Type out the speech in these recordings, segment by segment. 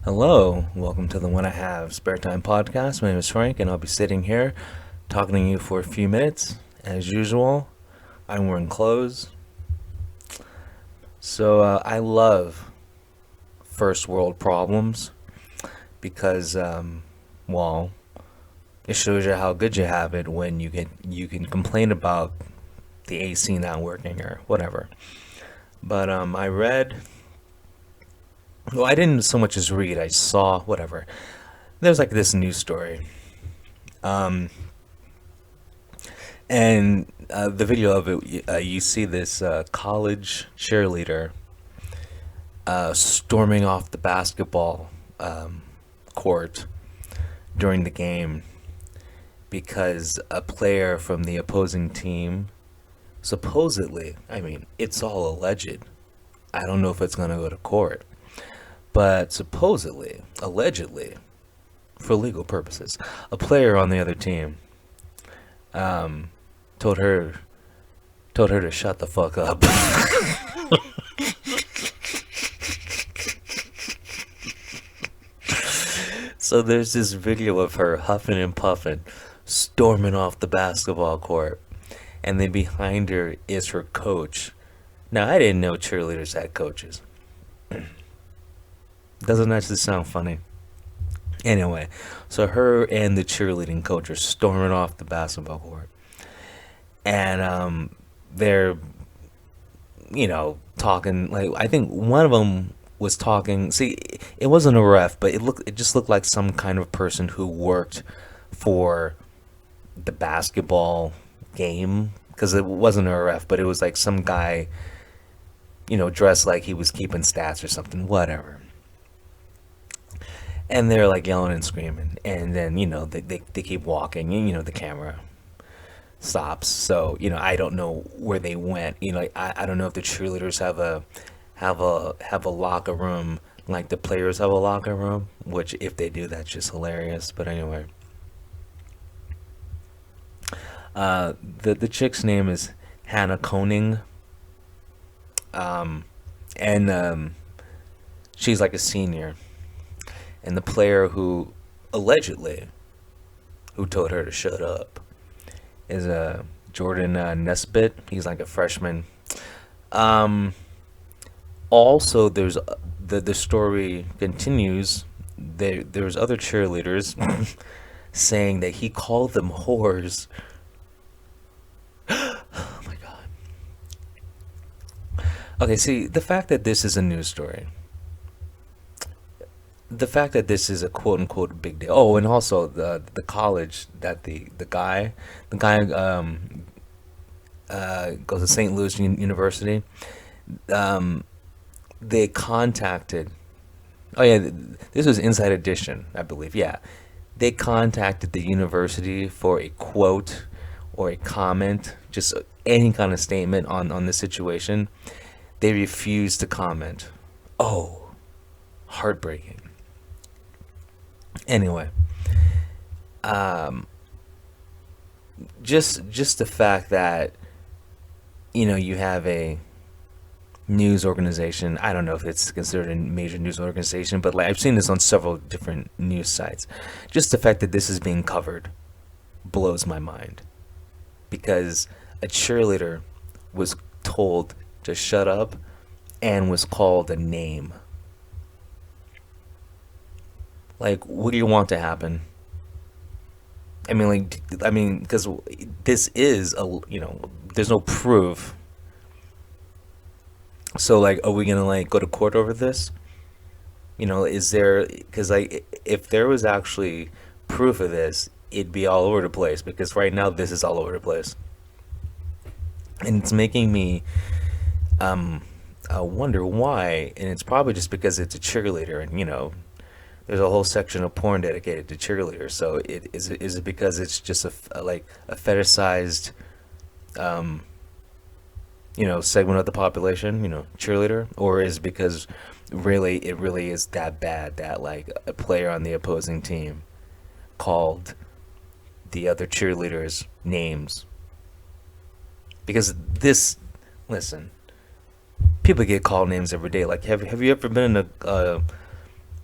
Hello, welcome to the When I Have Spare Time podcast. My name is Frank, and I'll be sitting here talking to you for a few minutes. As usual, I'm wearing clothes. So I love first world problems because, well, it shows you how good you have it when you can complain about the AC not working or whatever. But I read. Well, I didn't so much as read. I saw whatever. There's like this news story. Um, and the video of it, you see this college cheerleader storming off the basketball court during the game because a player from the opposing team supposedly, I mean, it's all alleged. I don't know if it's going to go to court, but supposedly, allegedly, for legal purposes, a player on the other team um, told her to shut the fuck up. So there's this video of her huffing and puffing, storming off the basketball court, and then behind her is her coach. Now I didn't know cheerleaders had coaches. Doesn't actually sound funny. Anyway, so her and the cheerleading coach are storming off the basketball court, and they're talking. Like I think one of them was talking. See, it wasn't a ref, but it just looked like some kind of person who worked for the basketball game because it wasn't a ref, but it was like some guy, dressed like he was keeping stats or something, whatever. And they're like yelling and screaming, and then they keep walking, and the camera stops. So I don't know where they went. I don't know if the cheerleaders have a locker room like the players have a locker room, which if they do, that's just hilarious. But anyway, the chick's name is Hannah Koning, and she's like a senior, and the player who allegedly who told her to shut up is Jordan Nesbitt. He's like a freshman. Um, Also, the story continues. There's other cheerleaders saying that he called them whores. Oh my god. Okay, see, the fact that this is a news story, the fact that this is a quote unquote big deal. Oh, and also the college that the guy goes to St. Louis University. Um, they contacted. Oh yeah, this was Inside Edition, I believe. Yeah, they contacted the university for a quote or a comment, just any kind of statement on the situation. They refused to comment. Oh, heartbreaking. Anyway, um, just the fact that you have a news organization. I don't know if it's considered a major news organization, but like I've seen this on several different news sites. Just the fact that this is being covered blows my mind because a cheerleader was told to shut up and was called a name. Like, what do you want to happen? Because this is there's no proof. So, like, are we gonna like go to court over this? Is there? Because like, if there was actually proof of this, it'd be all over the place. Because right now, this is all over the place, and it's making me wonder why. And it's probably just because it's a cheerleader, and there's a whole section of porn dedicated to cheerleaders. So is it because it's just like a fetishized segment of the population, cheerleader, or is it because it really is that bad that like a player on the opposing team called the other cheerleaders names? Because listen, people get called names every day. Like, have you ever been in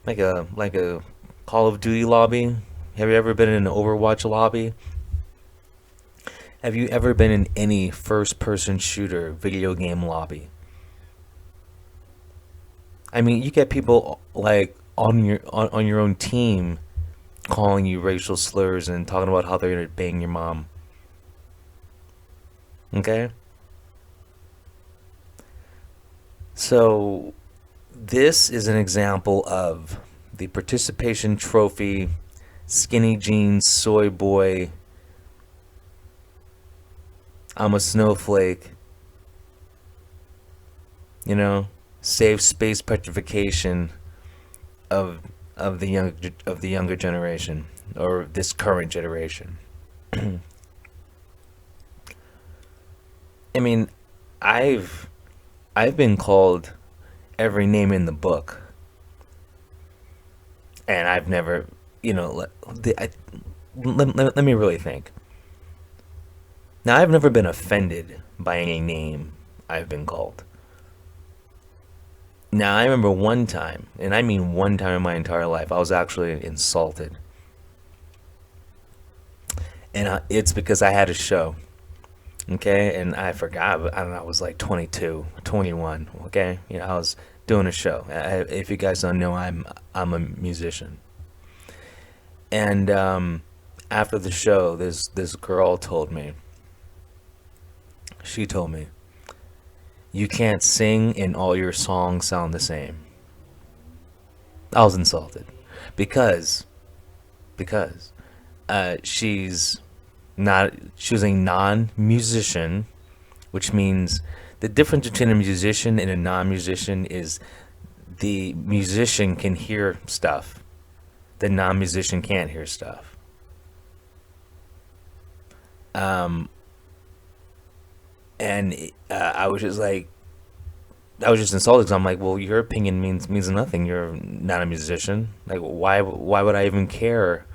like a Call of Duty lobby. Have you ever been in an Overwatch lobby? Have you ever been in any first-person shooter video game lobby? I mean, you get people like on your own team calling you racial slurs and talking about how they're gonna bang your mom. Okay? So this is an example of the participation trophy, skinny jeans, soy boy, I'm a snowflake, you know, safe space petrification of of the younger generation or this current generation. I mean, I've I've been called every name in the book, and I've never, let me really think. Now, I've never been offended by any name I've been called. Now, I remember one time, and I mean one time in my entire life, I was actually insulted. And it's because I had a show, okay? And I forgot, but I don't know, I was like 22, 21, okay? I was doing a show. If you guys don't know, I'm a musician. And after the show, this girl told me, she told me, you can't sing and all your songs sound the same. I was insulted because she's not she was a non-musician, which means the difference between a musician and a non-musician is the musician can hear stuff, the non-musician can't hear stuff. Um, and I was just insulted because I'm like, well, your opinion means nothing. You're not a musician. Like, why would I even care?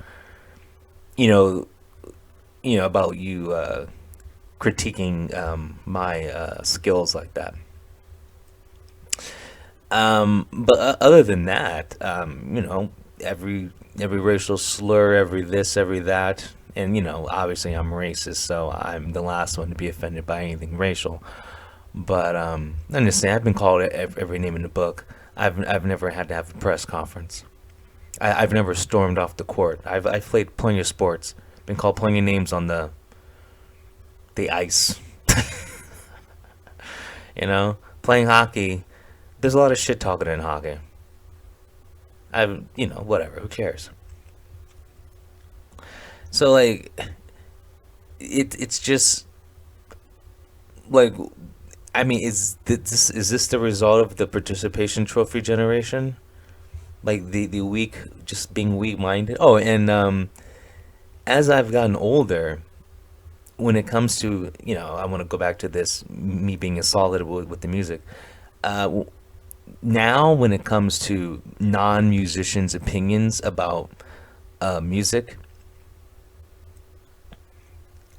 You know, about you critiquing my skills like that. But other than that, every racial slur, every this, every that, and obviously I'm racist, so I'm the last one to be offended by anything racial. But I'm just saying, I've been called every name in the book. I've never had to have a press conference. I've never stormed off the court. I've played plenty of sports. Been called plenty of names on the ice. Playing hockey. There's a lot of shit talking in hockey. Whatever. Who cares? So like, it's just like, I mean, is this the result of the participation trophy generation? Like the weak, just being weak minded. Oh, and as I've gotten older, when it comes to, I want to go back to this, me being assaulted with the music. Uh, Now, when it comes to non-musicians' opinions about music,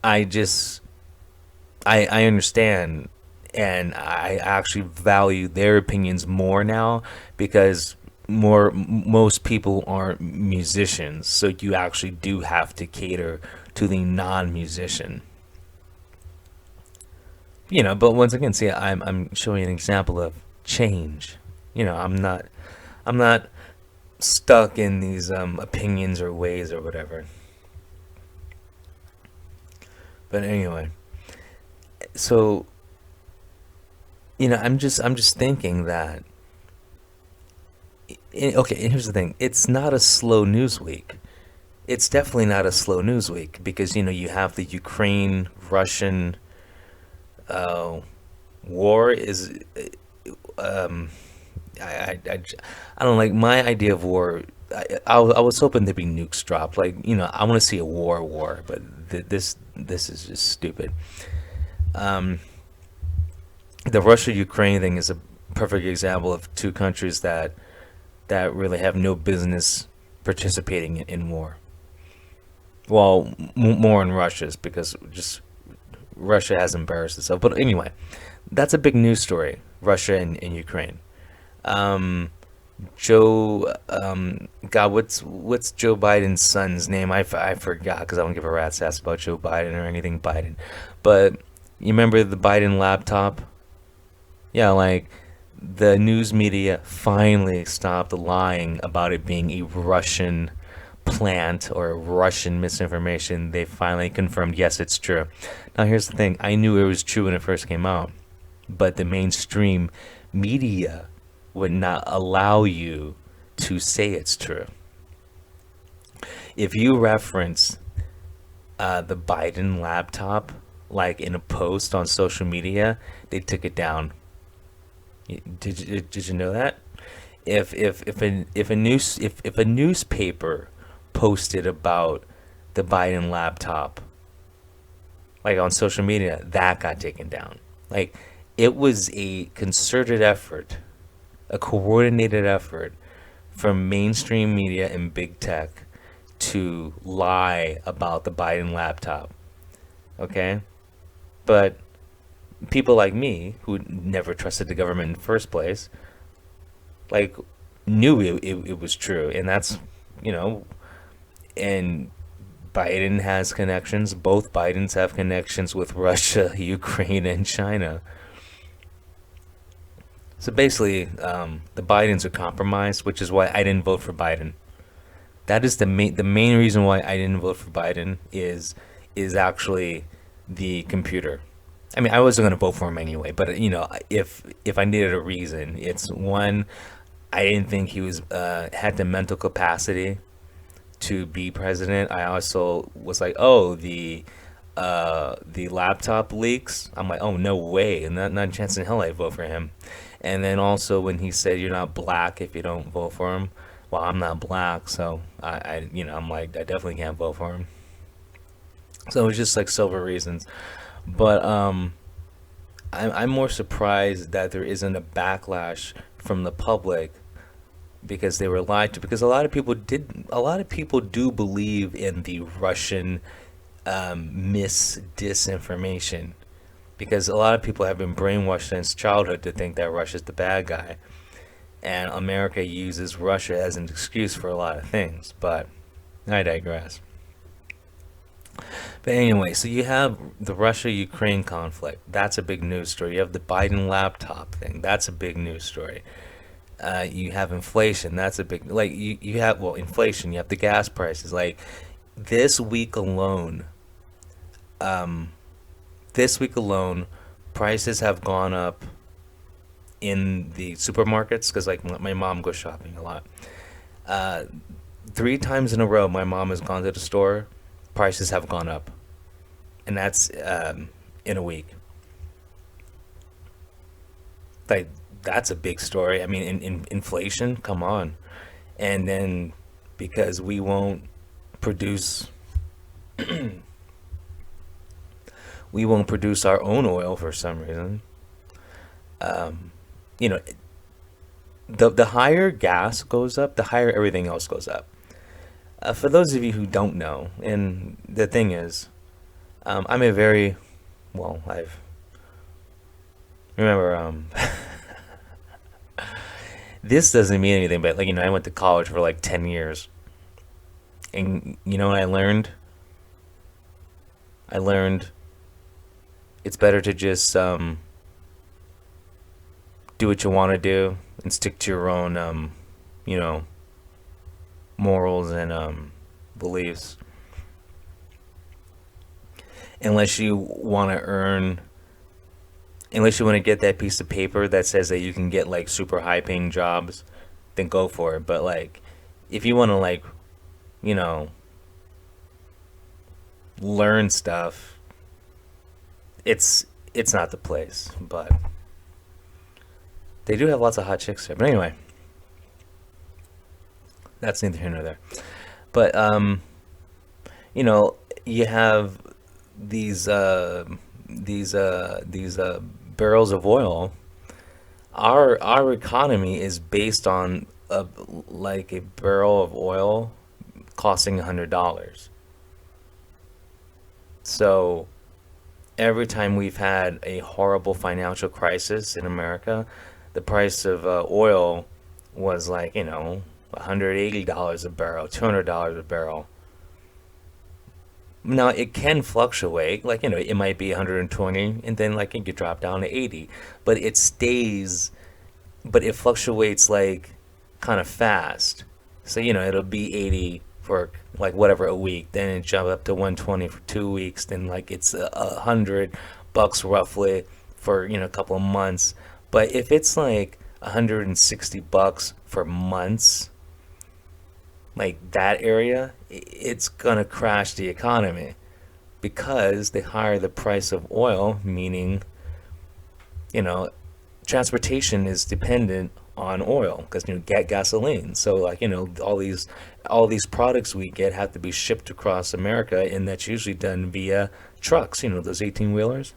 I just I understand, and I actually value their opinions more now because most people aren't musicians, so you actually do have to cater to the non-musician. But once again, see, I'm showing an example of change. I'm not stuck in these opinions or ways or whatever. But anyway, so I'm just thinking that okay, and here's the thing. It's not a slow news week. It's definitely not a slow news week because you have the Ukraine Russian uh, war is um I don't like my idea of war. I was hoping there'd be nukes dropped. Like, I want to see a war, but this is just stupid. Um, the Russia Ukraine thing is a perfect example of two countries that really have no business participating in war. Well, more in Russia's because just Russia has embarrassed itself. But anyway, that's a big news story. Russia and Ukraine. Um, Joe, God, what's Joe Biden's son's name? I forgot because I don't give a rat's ass about Joe Biden or anything Biden. But you remember the Biden laptop? Yeah, like the news media finally stopped lying about it being a Russian plant or Russian misinformation. They finally confirmed, yes, it's true. Now, here's the thing: I knew it was true when it first came out, but the mainstream media would not allow you to say it's true. If you reference the Biden laptop, like in a post on social media, they took it down. Did you know that? If a newspaper posted about the Biden laptop, like on social media, that got taken down. Like it was a concerted effort, a coordinated effort from mainstream media and big tech to lie about the Biden laptop. Okay? But people like me, who never trusted the government in the first place, like knew it was true. And that's, you know, and Biden has connections. Both Bidens have connections with Russia, Ukraine, and China. So basically, the Bidens are compromised, which is why I didn't vote for Biden. That is the main reason why I didn't vote for Biden is actually the computer. I mean, I wasn't going to vote for him anyway, but if I needed a reason, it's one, I didn't think he was had the mental capacity to be president. I also was like, oh, the laptop leaks. I'm like, oh, no way, and not a chance in hell I vote for him. And then also when he said you're not black if you don't vote for him, well, I'm not black, so I'm like, I definitely can't vote for him. So it was just like silver reasons. But I'm more surprised that there isn't a backlash from the public because they were lied to. Because a lot of people do believe in the Russian disinformation. Because a lot of people have been brainwashed since childhood to think that Russia's the bad guy, and America uses Russia as an excuse for a lot of things. But I digress. But anyway, so you have the Russia-Ukraine conflict. That's a big news story. You have the Biden laptop thing. That's a big news story. You have inflation. That's a big, like, you have, well, inflation. You have the gas prices. Like, this week alone, um, this week alone, prices have gone up in the supermarkets because, like, my mom goes shopping a lot. Uh, 3 times in a row, my mom has gone to the store. Prices have gone up, and that's in a week. Like that's a big story. I mean, in inflation, come on, and then because produce we won't produce our own oil for some reason. Um, you know, the higher gas goes up, the higher everything else goes up. For those of you who don't know, and the thing is, I'm a very, well, I've, remember, this doesn't mean anything, but like, I went to college for like 10 years. And you know what I learned? I learned it's better to just do what you want to do and stick to your own, you know, morals and beliefs. Unless you want to earn, unless you want to get that piece of paper that says that you can get like super high paying jobs, then go for it. But like, if you want to like, you know, learn stuff, it's not the place. But they do have lots of hot chicks there. But anyway, that's neither here nor there. But you have these barrels of oil. Our economy is based on like a barrel of oil costing $100. So every time we've had a horrible financial crisis in America, the price of oil was like, $180 a barrel, $200 a barrel. Now it can fluctuate, like, it might be 120 and then like it could drop down to 80, but it stays, but it fluctuates like kind of fast. So, it'll be 80 for like whatever a week, then it jump up to 120 for 2 weeks, then like it's $100 roughly for, a couple of months. But if it's like $160 for months, like that area, it's gonna crash the economy because they hire the price of oil, meaning, you know, transportation is dependent on oil because get gasoline. So like all these products we get have to be shipped across America, and that's usually done via trucks. Those 18 wheelers.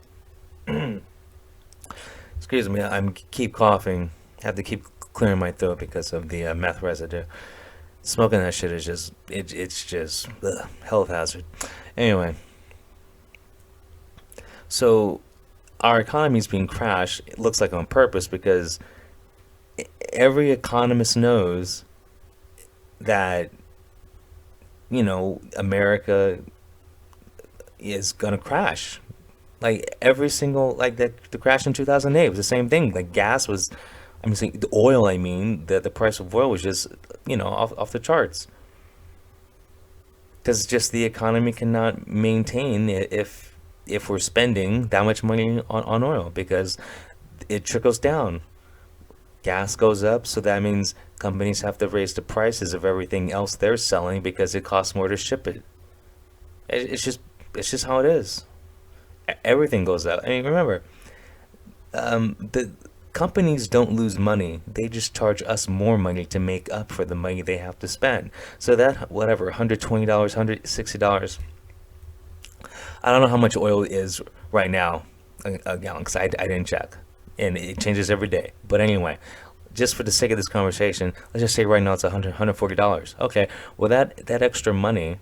Excuse me, I'm keep coughing. Have to keep clearing my throat because of the meth residue. Smoking that shit is just it's just ugh, health hazard. Anyway, so our economy is being crashed. It looks like on purpose because every economist knows that America is gonna crash. Like every single like the crash in 2008 was the same thing. Like gas was, I'm saying the oil. I mean the price of oil was just off the charts because just the economy cannot maintain it if we're spending that much money on oil because it trickles down. Gas goes up, so that means companies have to raise the prices of everything else they're selling because it costs more to ship it. It's just how it is. Everything goes up. I mean, remember, the companies don't lose money. They just charge us more money to make up for the money they have to spend. So that whatever, $120, $160. I don't know how much oil is right now a gallon because I didn't check, and it changes every day. But anyway, just for the sake of this conversation, let's just say right now it's $140. Okay, well that extra money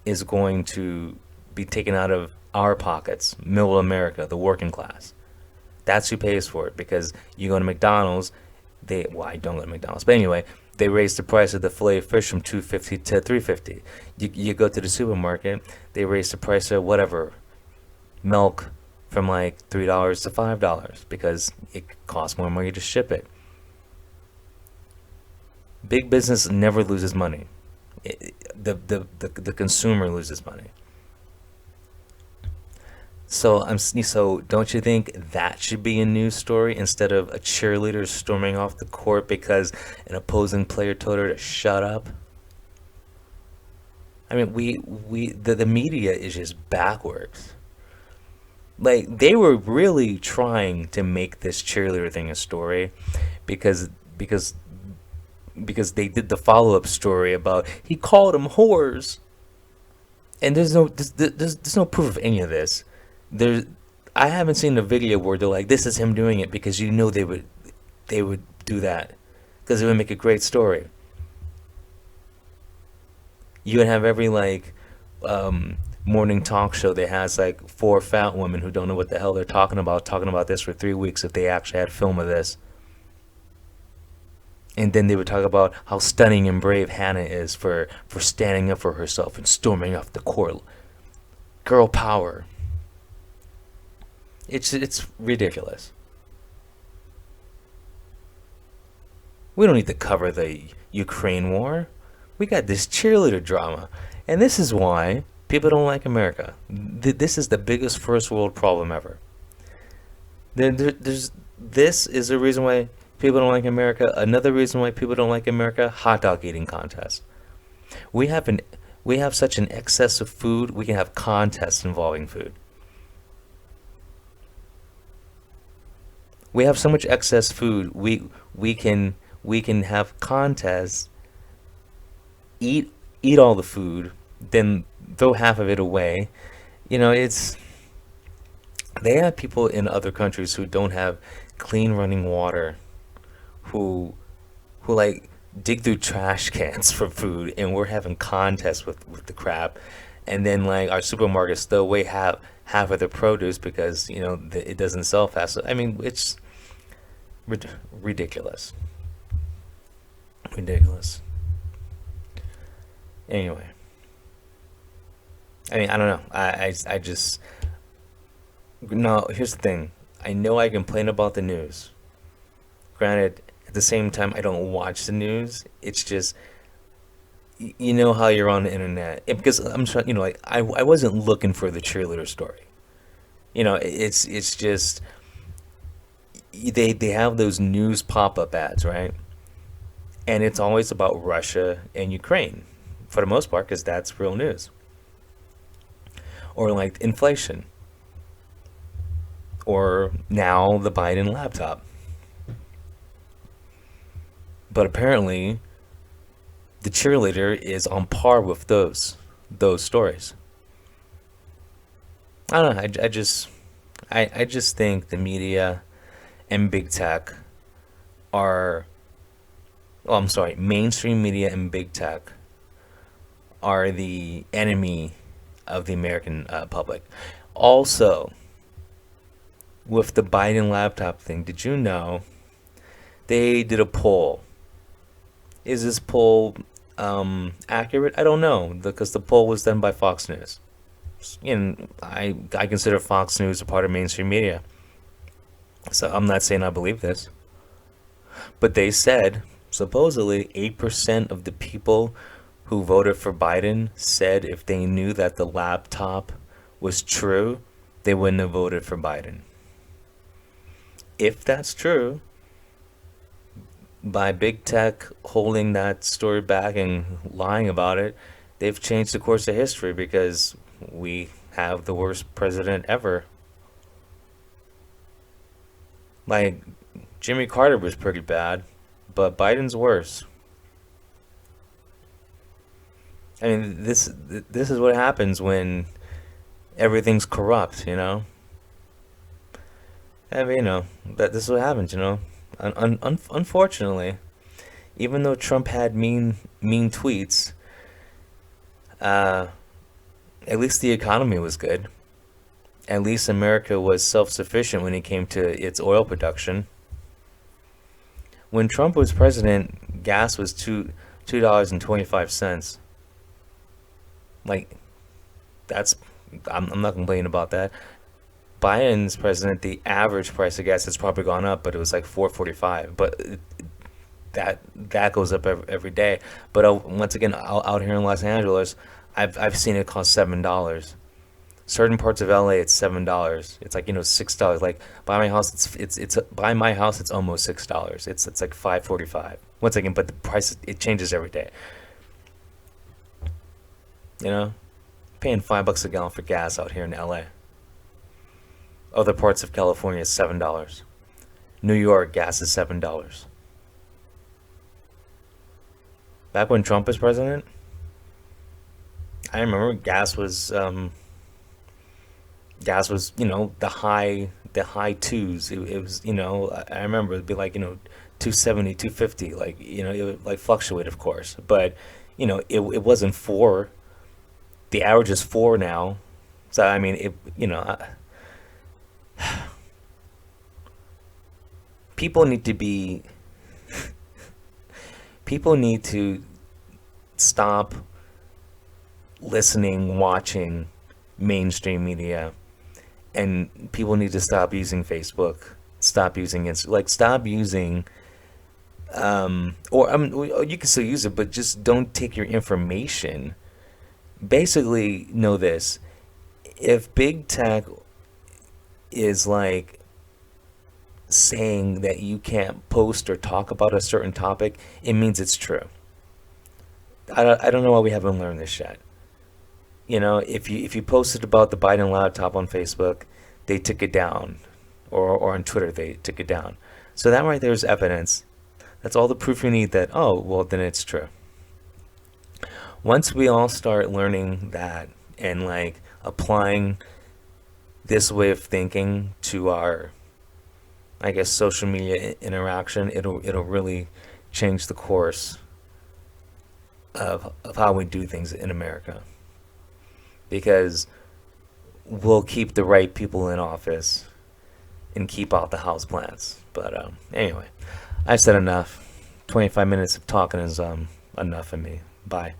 is going to be taken out of our pockets, middle America, the working class. That's who pays for it because you go to McDonald's, well, I don't go to McDonald's, but anyway, they raise the price of the fillet of fish from 250 to 350. You go to the supermarket, they raise the price of whatever milk from like $3 to $5 because it costs more money to ship it. Big business never loses money. The consumer loses money. So don't you think that should be a news story instead of a cheerleader storming off the court because an opposing player told her to shut up? I mean, the media is just backwards. Like they were really trying to make this cheerleader thing a story because because because they did the follow-up story about he called them whores, and there's no proof of any of this. There's I haven't seen a video where they're like, this is him doing it because they would do that because it would make a great story. You would have every like morning talk show that has like four fat women who don't know what the hell they're talking about this for 3 weeks if they actually had film of this. And then they would talk about how stunning and brave Hannah is for standing up for herself and storming off the court. Girl power. It's ridiculous. We don't need to cover the Ukraine war. We got this cheerleader drama. And this is why people don't like America. This is the biggest first world problem ever. This is the reason why people don't like America. Another reason why people don't like America, hot dog eating contest. We have an we have such an excess of food, we can have contests involving food. We have so much excess food, we can have contests, eat all the food, then throw half of it away. It's they have people in other countries who don't have clean running water, who like dig through trash cans for food, and we're having contests with the crap, and then like our supermarkets throw away half of the produce because it doesn't sell fast. I mean, it's ridiculous. Ridiculous. Anyway, I mean, I don't know. I just no. Here's the thing. I know I complain about the news. Granted, at the same time, I don't watch the news. It's just you know how you're on the internet because I'm trying. Like I wasn't looking for the cheerleader story. It's just they have those news pop up ads, right? And it's always about Russia and Ukraine for the most part because that's real news. Or like inflation, or now the Biden laptop. But apparently, the cheerleader is on par with those stories. I don't know. I just think the media and big tech are. Oh, I'm sorry. Mainstream media and big tech are the enemy of the American public. Also, with the Biden laptop thing, did you know they did a poll? Is this poll accurate? I don't know because the poll was done by Fox News. And I consider Fox News a part of mainstream media. So I'm not saying I believe this. But they said supposedly 8% of the people who voted for Biden said if they knew that the laptop was true, they wouldn't have voted for Biden. If that's true, by big tech holding that story back and lying about it, they've changed the course of history because we have the worst president ever. Like, Jimmy Carter was pretty bad, but Biden's worse. I mean, this is what happens when everything's corrupt, you know? I mean, that this is what happens, you know? Unfortunately, even though Trump had mean tweets, uh, at least the economy was good. At least America was self-sufficient when it came to its oil production. When Trump was president, gas was $2.25. Like that's I'm not complaining about that. Biden's president, the average price of gas has probably gone up, but it was like 4.45. But that goes up every day. But once again, out here in Los Angeles, I've seen it cost $7. Certain parts of LA, it's $7. It's like $6. Like by my house, it's by my house, it's almost $6. It's like 5.45. Once again, but the price it changes every day. Paying $5 a gallon for gas out here in LA. Other parts of California is $7. New York, gas is $7. Back when Trump was president, I remember gas was the high twos. It was I remember it'd be like 270, 250. Like it would like fluctuate, of course, but it wasn't four. The average is four now. So I mean people need to be people need to stop listening, watching mainstream media, and people need to stop using Facebook, stop using stop using or you can still use it, but just don't take your information. Basically, know this: if big tech is like saying that you can't post or talk about a certain topic, it means it's true. I don't know why we haven't learned this yet. If you posted about the Biden laptop on Facebook, they took it down, or on Twitter they took it down. So that right there is evidence. That's all the proof you need that, oh well, then it's true. Once we all start learning that and like applying this way of thinking to our, I guess, social media interaction, it'll really change the course of how we do things in America, because we'll keep the right people in office and keep out the house plants. But anyway, I've said enough. 25 minutes of talking is enough for me. Bye.